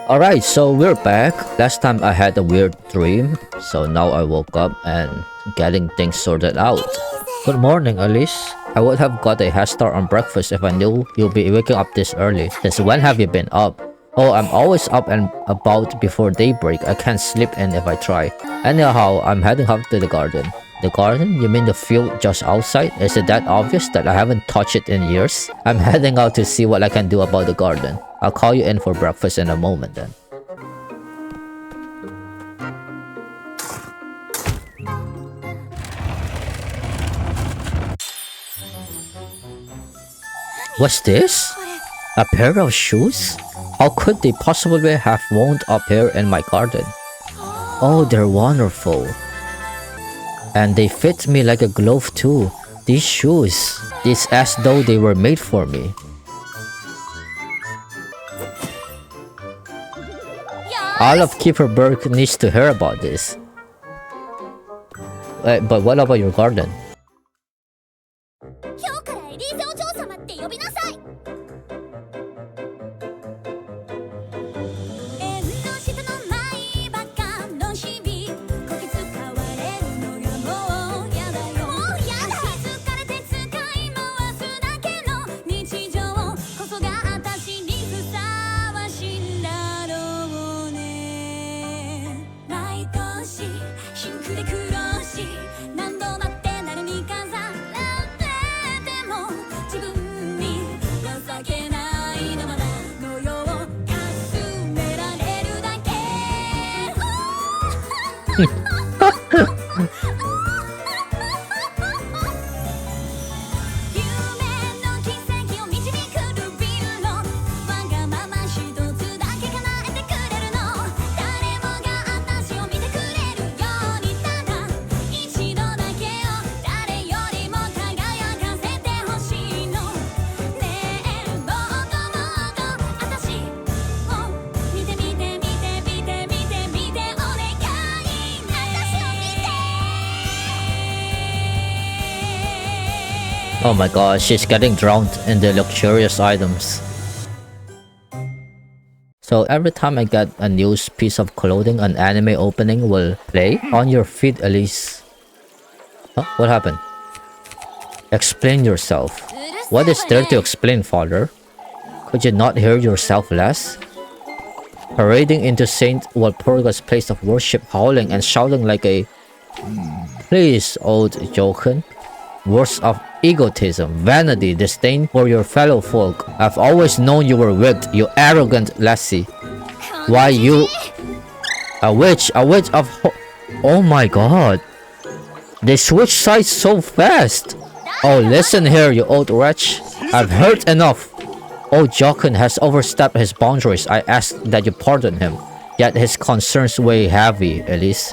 Alright, so we're back. Last time I had a weird dream, so now I woke up and getting things sorted out. Good morning, Alice. I would have got a head start on breakfast if I knew you'll be waking up this early. Since when have you been up? Oh, I'm always up and about before daybreak. I can't sleep in if I try. Anyhow, I'm heading up to the garden. The garden? You mean the field just outside? Is it that obvious that I haven't touched it in years? I'm heading out to see what I can do about the garden. I'll call you in for breakfast in a moment then. What's this? A pair of shoes? How could they possibly have wound up here in my garden? Oh, they're wonderful. And they fit me like a glove too. These shoes. It's as though they were made for me. All of Keeperberg needs to hear about this. But what about your garden? Oh my god, she's getting drowned in the luxurious items. So every time I get a new piece of clothing, an anime opening will play on your feed, Elise. Huh? What happened? Explain yourself. What is there to explain, father? Could you not hear yourself less? Parading into Saint Walpurga's place of worship, howling and shouting like a... Please, old Jochen. Words of egotism, vanity, disdain for your fellow folk. I've always known you were wicked, you arrogant lassie. Why you... A witch of... Oh my god. They switch sides so fast. Oh, listen here, you old wretch. I've heard enough. Old Jochen has overstepped his boundaries. I ask that you pardon him. Yet his concerns weigh heavy, Elise.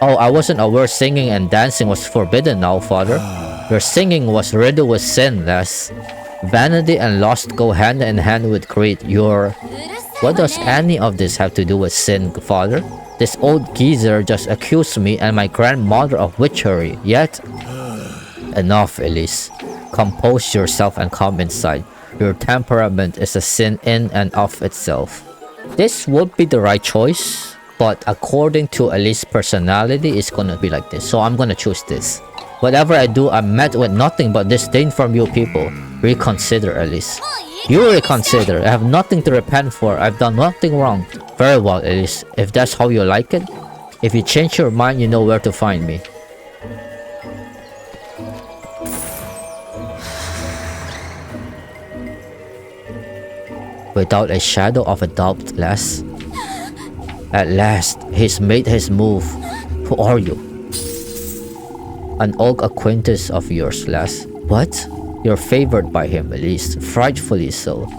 Oh, I wasn't aware singing and dancing was forbidden now, father. Your singing was riddled with sin, lass. Vanity and lust go hand in hand with greed. What does any of this have to do with sin, father? This old geezer just accused me and my grandmother of witchery, yet... Enough, Elise. Compose yourself and come inside. Your temperament is a sin in and of itself. This would be the right choice, but according to Elise's personality, it's gonna be like this. So I'm gonna choose this. Whatever I do, I'm met with nothing but disdain from you people. Reconsider, Elise. You reconsider. I have nothing to repent for. I've done nothing wrong. Very well, Elise. If that's how you like it. If you change your mind, you know where to find me. Without a shadow of a doubt, lass. At last, he's made his move. Who are you? An old acquaintance of yours, lass. What? You're favored by him, Elise. Frightfully so.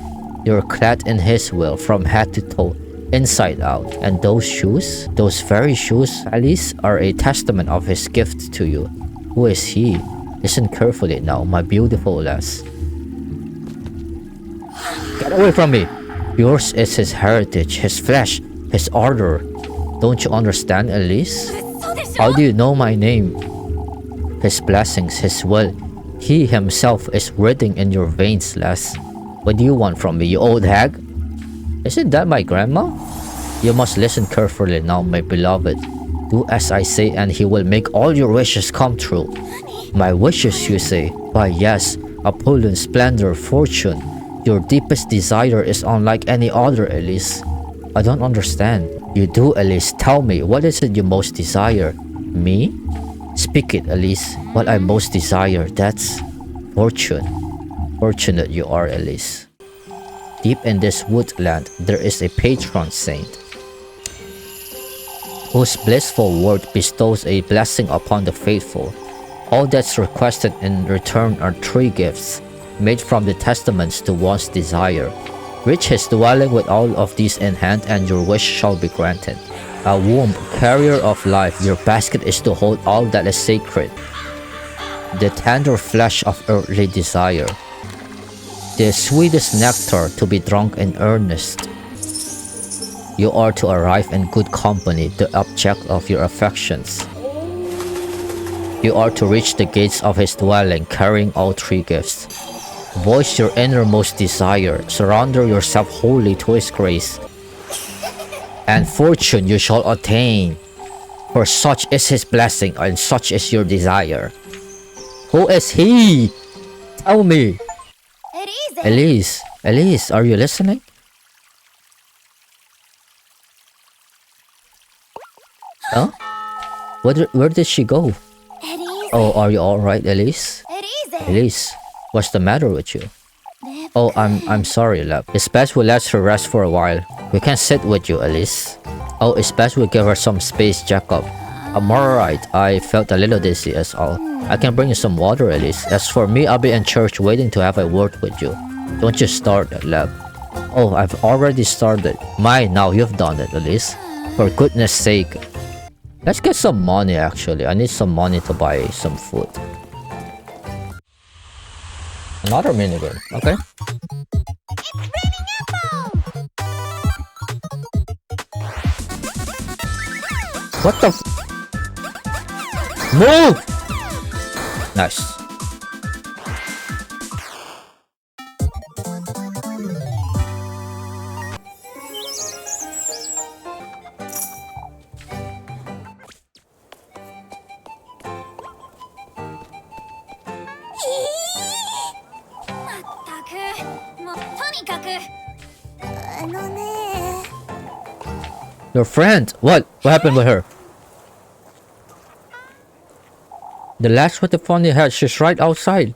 You're clad in his will from head to toe, inside out. And those shoes, those very shoes, Elise, are a testament of his gift to you. Who is he? Listen carefully now, my beautiful lass. Get away from me! Yours is his heritage, his flesh, his ardor. Don't you understand, Elise? How do you know my name? His blessings, his will. He himself is writhing in your veins, lass. What do you want from me, you old hag? Isn't that my grandma? You must listen carefully now, my beloved. Do as I say and he will make all your wishes come true. My wishes, you say? Why yes, opulence, splendor, fortune. Your deepest desire is unlike any other, Elise. I don't understand. You do, Elise. Tell me, what is it you most desire? Me? Speak it, Elise. What I most desire, that's fortune. Fortunate you are, Elise. Deep in this woodland, there is a patron saint, whose blissful word bestows a blessing upon the faithful. All that's requested in return are 3 gifts, made from the testaments to one's desire. Reach his dwelling with all of these in hand and your wish shall be granted. A womb, carrier of life, your basket is to hold all that is sacred. The tender flesh of earthly desire. The sweetest nectar to be drunk in earnest. You are to arrive in good company, the object of your affections. You are to reach the gates of his dwelling, carrying all 3 gifts. Voice your innermost desire, surrender yourself wholly to his grace, and fortune you shall attain. For such is his blessing, and such is your desire. Who is he? Tell me. Elise, Elise, are you listening? Huh? Where did she go? Oh, are you alright, Elise? Elise, what's the matter with you? Oh, I'm sorry, love. It's best we let her rest for a while. We can sit with you, Elise. Oh, it's best we give her some space, Jacob. I'm alright. I felt a little dizzy as all. I can bring you some water, Elise. As for me, I'll be in church waiting to have a word with you. Don't you start, love. Oh, I've already started. Now you've done it, Elise. For goodness sake. Let's get some money, actually. I need some money to buy some food. Another minigame, okay? What the Move! Nice. Your friend? What happened with her? The lass with the funny hat, she's right outside.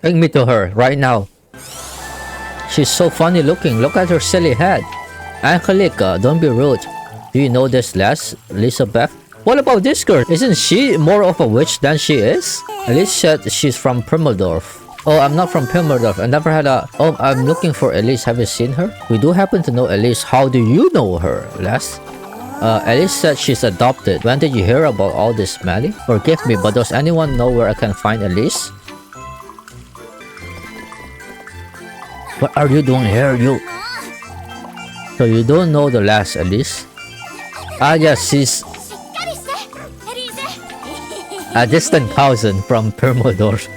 Take me to her, right now. She's so funny looking, look at her silly head. Angelica, don't be rude. Do you know this lass, Elizabeth? What about this girl? Isn't she more of a witch than she is? Elise said she's from Primeldorf. Oh, I'm not from Primeldorf. I never had a... Oh, I'm looking for Elise. Have you seen her? We do happen to know Elise. How do you know her, lass? Elise said she's adopted. When did you hear about all this, Mally? Forgive me, but does anyone know where I can find Elise? What are you doing here, you? So you don't know the lass, Elise? Ah, yes, she's a distant cousin from Primeldorf.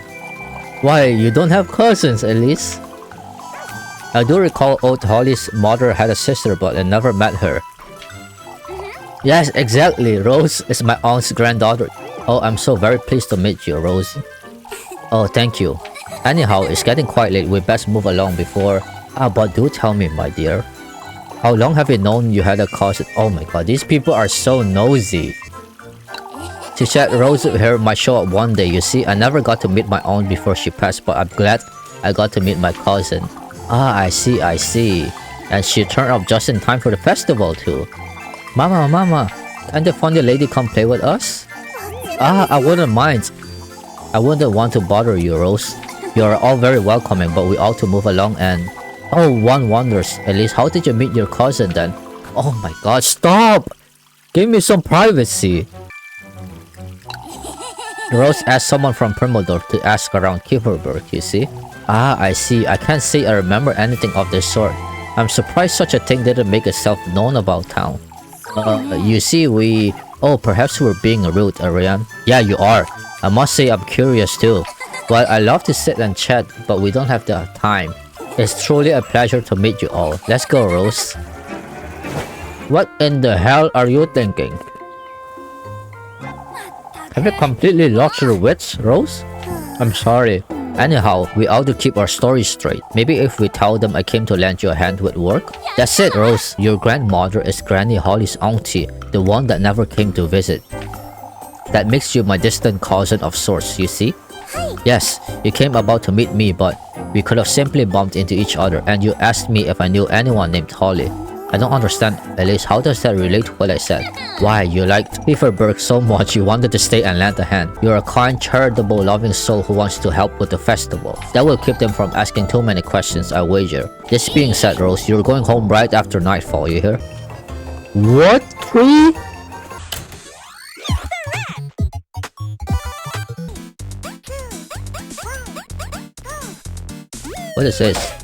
Why, you don't have cousins, Elise? I do recall old Holly's mother had a sister, but I never met her. Yes, exactly. Rose is my aunt's granddaughter. Oh, I'm so very pleased to meet you, Rose. Oh, thank you. Anyhow, it's getting quite late. We best move along before... but do tell me, my dear. How long have you known you had a cousin? Oh my god, these people are so nosy. She said Rose here might show up one day. You see, I never got to meet my aunt before she passed, but I'm glad I got to meet my cousin. Ah, I see. And she turned up just in time for the festival too. Mama, can the funny lady come play with us? Ah, I wouldn't mind. I wouldn't want to bother you, Rose. You're all very welcoming, but we ought to move along and... Oh, one wonders. At least, how did you meet your cousin then? Oh my god, stop! Give me some privacy. Rose asked someone from Primeldorf to ask around Kieferberg, you see? Ah, I see. I can't say I remember anything of this sort. I'm surprised such a thing didn't make itself known about town. You see, we... Oh, perhaps we're being rude, Ariane. Yeah, you are. I must say I'm curious too. Well, I love to sit and chat, but we don't have the time. It's truly a pleasure to meet you all. Let's go, Rose. What in the hell are you thinking? Have you completely lost your wits, Rose? I'm sorry. Anyhow, we ought to keep our story straight. Maybe if we tell them I came to lend you a hand with work? That's it, Rose. Your grandmother is Granny Holly's auntie, the one that never came to visit. That makes you my distant cousin of sorts, you see? Yes, you came about to meet me, but we could have simply bumped into each other, and you asked me if I knew anyone named Holly. I don't understand, Elise, how does that relate to what I said? Why, you liked Beaverberg so much you wanted to stay and lend a hand. You're a kind, charitable, loving soul who wants to help with the festival. That will keep them from asking too many questions, I wager. This being said, Rose, you're going home right after nightfall, you hear? What? Tree? What is this?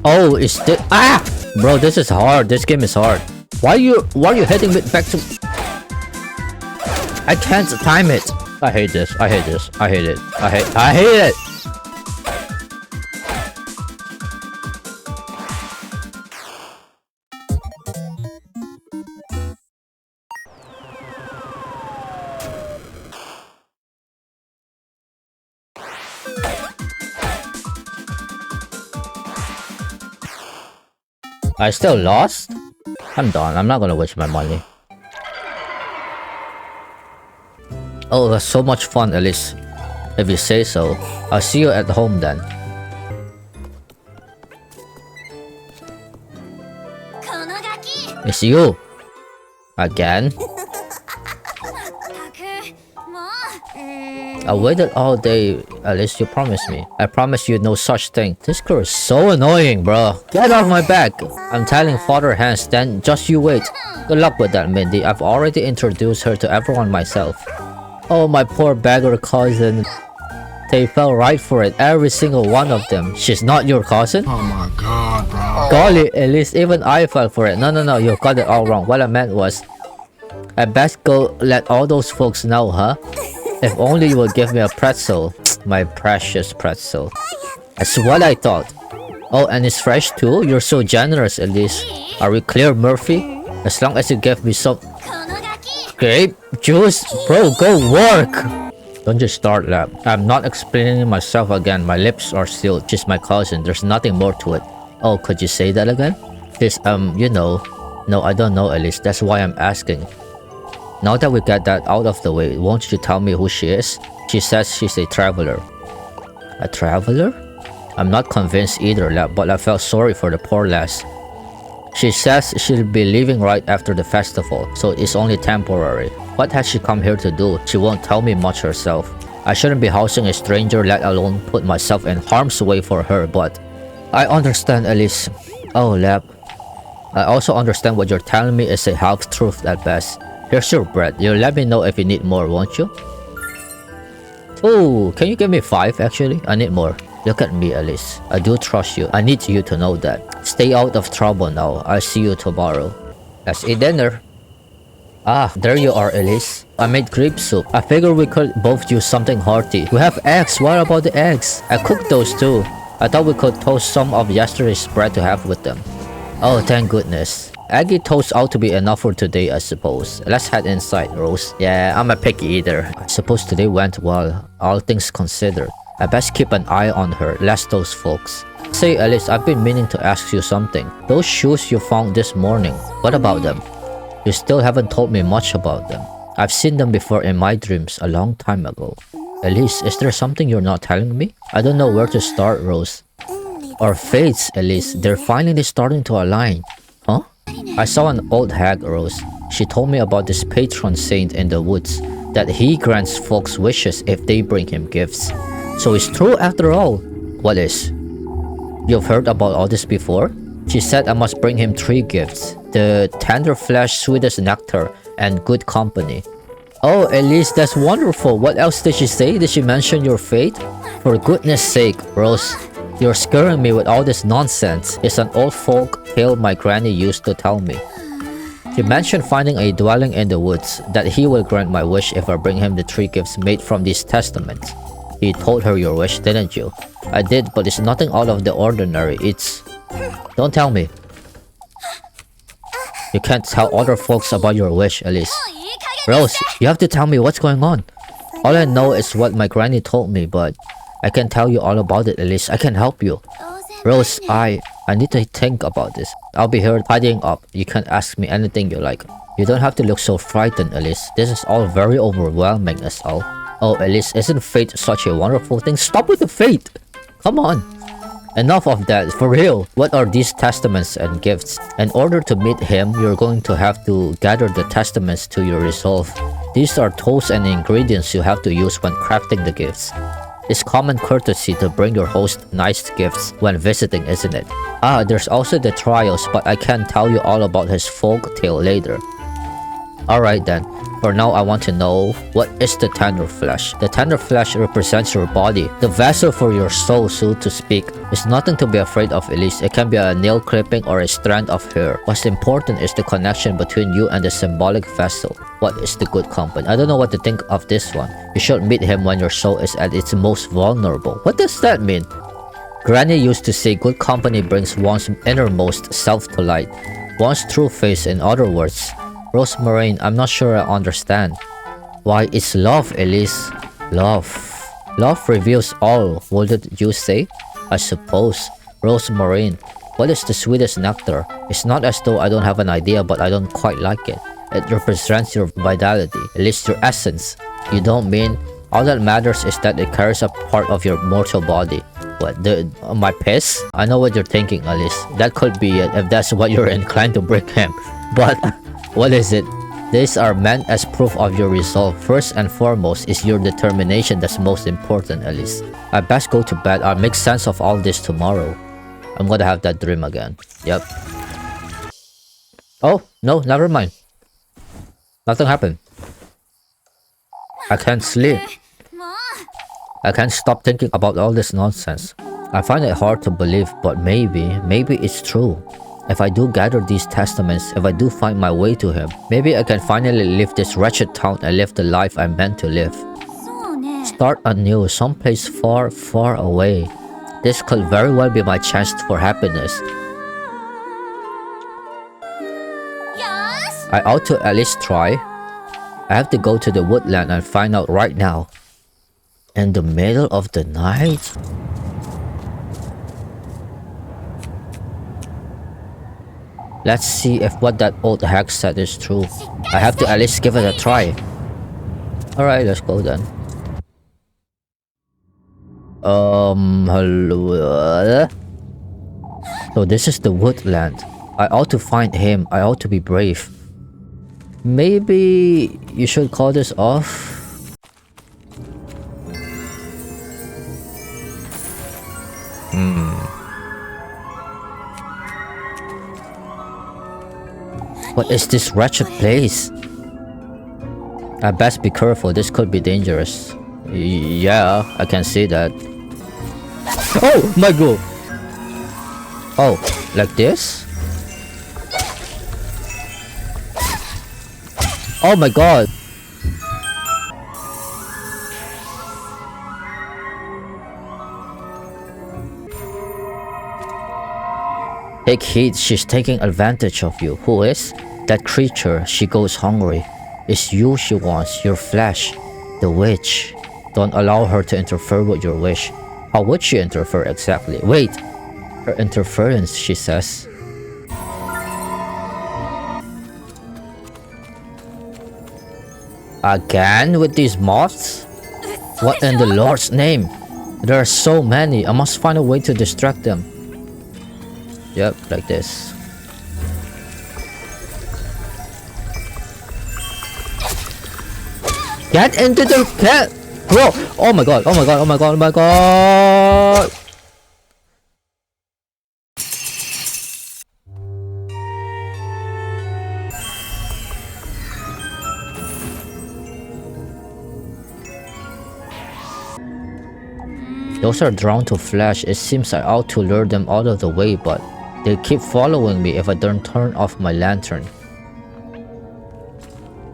Oh, is this— ah! Bro, this is hard. This game is hard. Why are you hitting me back to— I can't time it. I hate this. I hate this. I hate it. I hate it. I still lost? I'm done. I'm not gonna waste my money. Oh, that's so much fun, Elise. If you say so. I'll see you at home then. It's you! Again? I waited all day, at least you promised me. I promised you no such thing. This girl is so annoying, bro. Get off my back. I'm telling Father Hans, then just you wait. Good luck with that, Mindy. I've already introduced her to everyone myself. Oh, my poor beggar cousin. They fell right for it, every single one of them. She's not your cousin? Oh my god, bro. Golly, at least even I fell for it. No, you got it all wrong. What I meant was, I best go let all those folks know, huh? If only you would give me a pretzel. My precious pretzel. That's what I thought. Oh, and it's fresh too? You're so generous, Elise. Are we clear, Murphy? As long as you give me some grape juice? Bro, go work! Don't just start, lab. I'm not explaining myself again. My lips are sealed. She's my cousin. There's nothing more to it. Oh, could you say that again? Please, you know. No, I don't know, Elise. That's why I'm asking. Now that we got that out of the way, won't you tell me who she is? She says she's a traveler. A traveler? I'm not convinced either, but I felt sorry for the poor lass. She says she'll be leaving right after the festival, so it's only temporary. What has she come here to do? She won't tell me much herself. I shouldn't be housing a stranger, let alone put myself in harm's way for her, but I understand, Elise. Oh, Lab. I also understand what you're telling me is a half-truth at best. Here's your bread. You'll let me know if you need more, won't you? Oh, can you give me 5 actually? I need more. Look at me, Elise. I do trust you. I need you to know that. Stay out of trouble now. I'll see you tomorrow. Let's eat dinner. Ah, there you are, Elise. I made grape soup. I figured we could both use something hearty. We have eggs. What about the eggs? I cooked those too. I thought we could toast some of yesterday's bread to have with them. Oh, thank goodness. Eggy toast ought to be enough for today, I suppose. Let's head inside, Rose. Yeah, I'm a picky eater. I suppose today went well, all things considered. I best keep an eye on her, lest those folks. Say, Alice, I've been meaning to ask you something. Those shoes you found this morning, what about them? You still haven't told me much about them. I've seen them before in my dreams a long time ago. Elise, is there something you're not telling me? I don't know where to start, Rose. Our fates, Elise, they're finally starting to align. Huh? I saw an old hag, Rose. She told me about this patron saint in the woods, that he grants folks wishes if they bring him gifts. So it's true after all. What is? You've heard about all this before? She said I must bring him 3 gifts. The tender flesh, sweetest nectar, and good company. Oh, Elise, that's wonderful. What else did she say? Did she mention your fate? For goodness sake, Rose. You're scaring me with all this nonsense. It's an old folk tale my granny used to tell me. She mentioned finding a dwelling in the woods, that he will grant my wish if I bring him the 3 gifts made from these testaments. You told her your wish, didn't you? I did, but it's nothing out of the ordinary. It's... Don't tell me. You can't tell other folks about your wish, Elise. Rose, you have to tell me what's going on. All I know is what my granny told me, but I can tell you all about it, Elise. I can help you. Rose, I need to think about this. I'll be here tidying up. You can ask me anything you like. You don't have to look so frightened, Elise. This is all very overwhelming as all. Oh, Elise, isn't fate such a wonderful thing? Stop with the fate! Come on! Enough of that, for real. What are these testaments and gifts? In order to meet him, you're going to have to gather the testaments to your resolve. These are tools and ingredients you have to use when crafting the gifts. It's common courtesy to bring your host nice gifts when visiting, isn't it? Ah, there's also the trials, but I can tell you all about his folk tale later. Alright then, for now I want to know, what is the tender flesh? The tender flesh represents your body, the vessel for your soul, so to speak. It's nothing to be afraid of, Elise. It can be a nail clipping or a strand of hair. What's important is the connection between you and the symbolic vessel. What is the good company? I don't know what to think of this one. You should meet him when your soul is at its most vulnerable. What does that mean? Granny used to say good company brings one's innermost self to light. One's true face, in other words. Rosemary, I'm not sure I understand. Why, it's love, Elise. Love. Love reveals all, wouldn't you say? I suppose. Rosemary, what is the sweetest nectar? It's not as though I don't have an idea, but I don't quite like it. It represents your vitality, at least your essence. You don't mean? All that matters is that it carries a part of your mortal body. What, my piss? I know what you're thinking, Alice. That could be it if that's what you're inclined to bring him. But... what is it? These are meant as proof of your resolve. First and foremost is your determination that's most important, Elise. I best go to bed. I'll make sense of all this tomorrow. I'm gonna have that dream again. Yep. Oh, no, never mind. Nothing happened. I can't sleep. I can't stop thinking about all this nonsense. I find it hard to believe, but maybe it's true. If I do gather these testaments, if I do find my way to him, maybe I can finally leave this wretched town and live the life I'm meant to live. Start anew, someplace far, far away. This could very well be my chance for happiness. I ought to at least try. I have to go to the woodland and find out right now. In the middle of the night? Let's see if what that old hag said is true. I have to at least give it a try. Alright, let's go then. Hello? So this is the woodland. I ought to find him. I ought to be brave. Maybe you should call this off? What is this wretched place? I best be careful, this could be dangerous. Yeah, I can see that. Oh my god! Oh, like this? Oh my god! Take heed, she's taking advantage of you. Who is? That creature, she goes hungry. It's you she wants, your flesh. The witch. Don't allow her to interfere with your wish. How would she interfere exactly? Wait! Her interference, she says. Again with these moths? What in the Lord's name? There are so many, I must find a way to distract them. Yep, like this. Get into the cat! Bro! Oh my god, oh my god, oh my god, oh my god! Those are drawn to flesh. It seems I ought to lure them out of the way, but they keep following me if I don't turn off my lantern.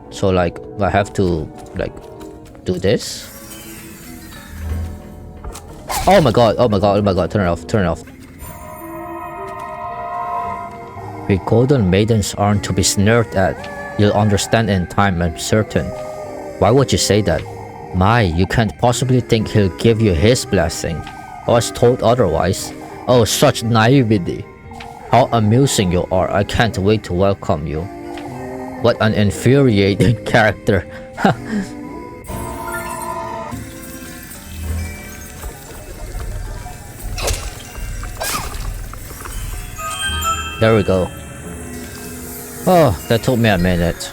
So like, I have to like do this. Oh my god, oh my god, oh my god, turn it off, turn it off. We golden maidens aren't to be sneered at. You'll understand in time, I'm certain. Why would you say that? My, you can't possibly think he'll give you his blessing. I was told otherwise. Oh, such naivety. How amusing you are. I can't wait to welcome you. What an infuriating character. There we go. Oh, that took me a minute.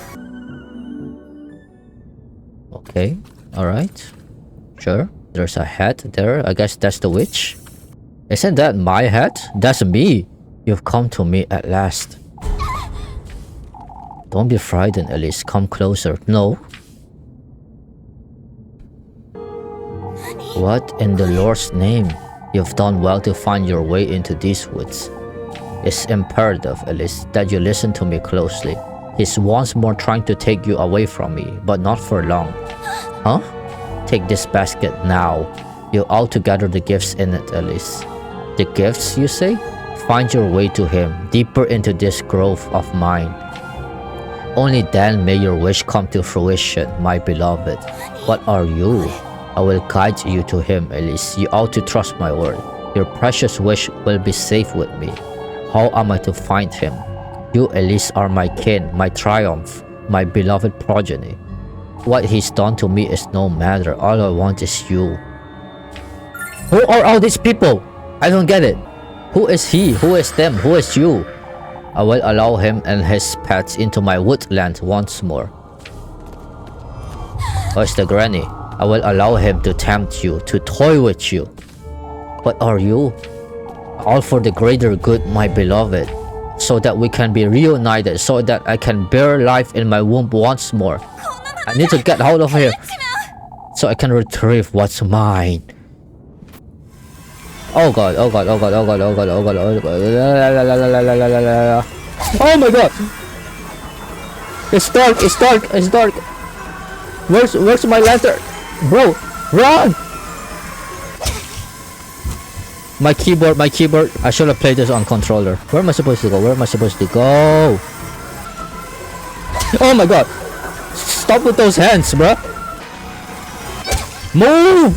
Okay, alright. Sure, there's a hat there. I guess that's the witch. Isn't that my hat? That's me. You've come to me at last. Don't be frightened, Elise. Come closer. No. What in the Lord's name? You've done well to find your way into these woods. It's imperative, Elise, that you listen to me closely. He's once more trying to take you away from me, but not for long. Huh? Take this basket now. You ought to gather the gifts in it, Elise. The gifts, you say? Find your way to him, deeper into this grove of mine. Only then may your wish come to fruition, my beloved. What are you? I will guide you to him, Elise. You ought to trust my word. Your precious wish will be safe with me. How am I to find him? You, Elise, are my kin, my triumph, my beloved progeny. What he's done to me is no matter. All I want is you. Who are all these people? I don't get it. Who is he? Who is them? Who is you? I will allow him and his pets into my woodland once more. Oh, it's the granny. I will allow him to tempt you, to toy with you. What are you? All for the greater good, my beloved. So that we can be reunited, so that I can bear life in my womb once more. I need to get out of here, so I can retrieve what's mine. Oh god, oh god, oh god, oh god, oh god, oh god, oh god. Oh my god! It's dark, it's dark, it's dark. Where's my lantern? Bro, run! My keyboard. I should have played this on controller. Where am I supposed to go? Where am I supposed to go? Oh my god! Stop with those hands, bruh! Move!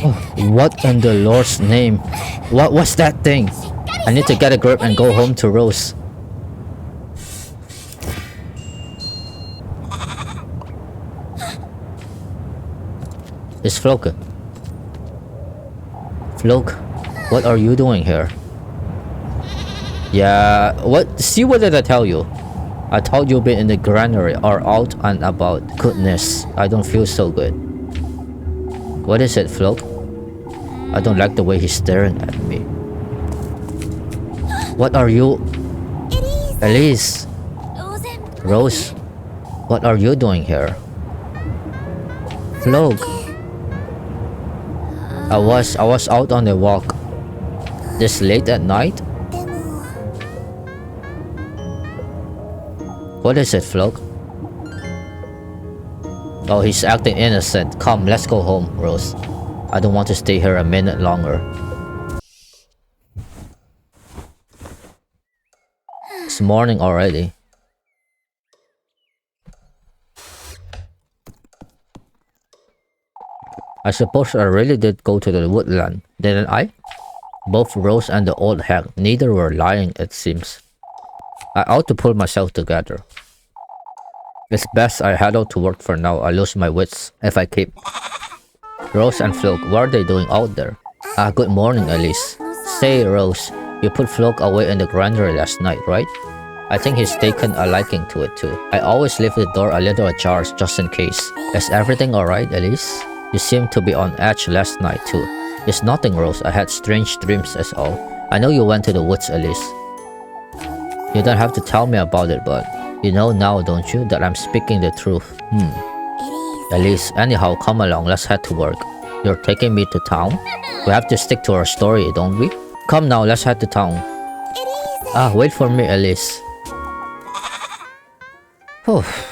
Oh, what in the Lord's name? What was that thing? I need to get a grip and go home to Rose. It's Flocke. Flocke, what are you doing here? Yeah, what? See, what did I tell you? I thought you'd been in the granary or out and about. Goodness, I don't feel so good. What is it, Flocke? I don't like the way he's staring at me. What are you? Elise. Rose, what are you doing here? Flocke. I was out on a walk. This late at night? What is it, Flocke? Oh, he's acting innocent. Come, let's go home, Rose. I don't want to stay here a minute longer. It's morning already. I suppose I really did go to the woodland, didn't I? Both Rose and the old hag, neither were lying, it seems. I ought to pull myself together. It's best I head out to work for now. I lose my wits if I keep. Rose and Flocke, what are they doing out there? Ah, good morning, Elise. Say, Rose, you put Flocke away in the granary last night, right? I think he's taken a liking to it too. I always leave the door a little ajar just in case. Is everything alright, Elise? You seemed to be on edge last night too. It's nothing, Rose. I had strange dreams as all. I know you went to the woods, Elise. You don't have to tell me about it, but you know now, don't you, that I'm speaking the truth. Elise, anyhow, come along. Let's head to work. You're taking me to town? We have to stick to our story, don't we? Come now, let's head to town. Ah, wait for me, Elise.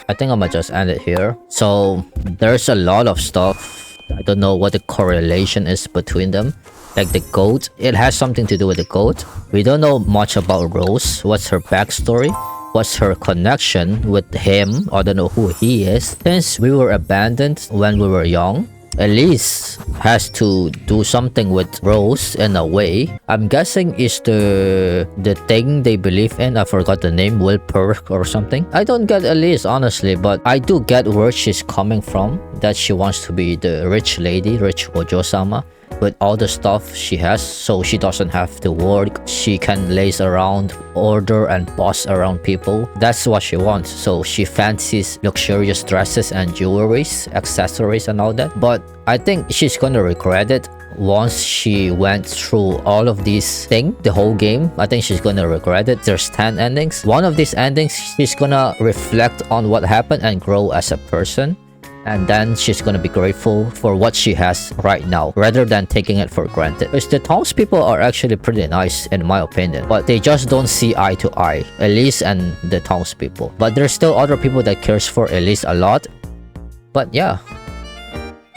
I think I might just end it here. So there's a lot of stuff. I don't know what the correlation is between them. Like the goat, it has something to do with the goat. We don't know much about Rose. What's her backstory? What's her connection with him? I don't know who he is. Since we were abandoned when we were young, Elise has to do something with Rose in a way. I'm guessing is the thing they believe in. I forgot the name, will perk or something. I don't get Elise honestly, but I do get where she's coming from. That she wants to be the rich lady, rich Ojo-sama, with all the stuff she has, so she doesn't have to work. She can laze around, order and boss around people. That's what she wants. So she fancies luxurious dresses and jewelries, accessories and all that. But I think she's gonna regret it once she went through all of these things, the whole game. I think she's gonna regret it. There's 10 endings. One of these endings, she's gonna reflect on what happened and grow as a person. And then she's gonna be grateful for what she has right now rather than taking it for granted. Because the townspeople are actually pretty nice in my opinion, but they just don't see eye to eye, Elise and the townspeople. But there's still other people that cares for Elise a lot. But yeah,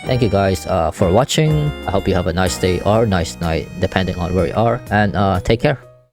thank you guys for watching. I hope you have a nice day or nice night depending on where you are, and take care.